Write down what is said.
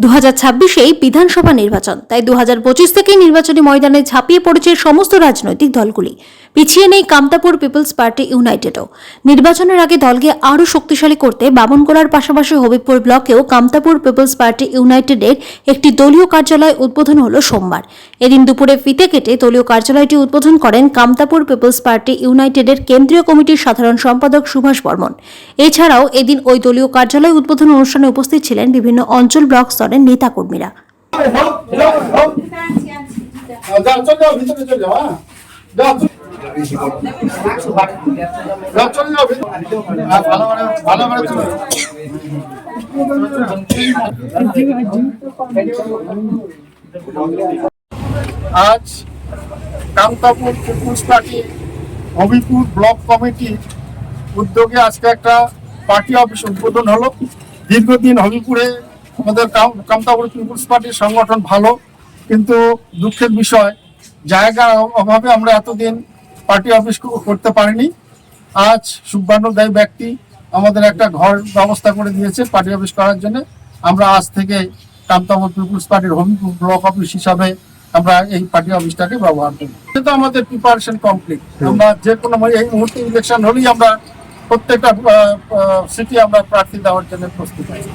2026-এই বিধানসভা নির্বাচন, তাই 2025 থেকেই নির্বাচনী ময়দানে ঝাঁপিয়ে পড়েছে সমস্ত রাজনৈতিক দলগুলি। পিছিয়ে নেই কামতাপুর পিপলস পার্টি ইউনাইটেডও। নির্বাচনের আগে দলকে আরও শক্তিশালী করতে বামনগোলার পাশাপাশি হবিবপুর ব্লকেও কামতাপুর পিপলস পার্টি ইউনাইটেডের একটি দলীয় কার্যালয় উদ্বোধন হলো সোমবার। এদিন দুপুরে ফিতে কেটে দলীয় কার্যালয়টি উদ্বোধন করেন কামতাপুর পিপলস পার্টি ইউনাইটেডের কেন্দ্রীয় কমিটির সাধারণ সম্পাদক সুভাষ বর্মন। এছাড়াও এদিন ওই দলীয় কার্যালয় উদ্বোধন অনুষ্ঠানে উপস্থিত ছিলেন বিভিন্ন অঞ্চল ব্লক স্তরের নেতাকর্মীরা। আজ Kamtapur people's party Habipur block কমিটির উদ্যোগে আজকে একটা পার্টি অফিস উদ্বোধন হলো। দীর্ঘদিন হবিপুরে আমাদের কামতাপুর পিপলস পার্টির সংগঠন ভালো, কিন্তু দুঃখের বিষয় জায়গার অভাবে আমরা এতদিন পার্টি অফিস করতে পারিনি। আজ সুব্বানুদায়ী ব্যক্তি আমাদের একটা ঘর ব্যবস্থা করে দিয়েছে পার্টি অফিস করার জন্য। আমরা আজ থেকে কামতাপুর পিপলস পার্টির হবিপুর ব্লক অফিস হিসাবে আমরা এই পার্টি অফিসটাকে ব্যবহার করি। কিন্তু আমাদের প্রিপারেশন কমপ্লিট। আমরা যে কোনো এই মুহূর্তে ইলেকশন হলেই আমরা প্রত্যেকটা সিটি আমরা প্রার্থী দেওয়ার জন্য প্রস্তুত আছি।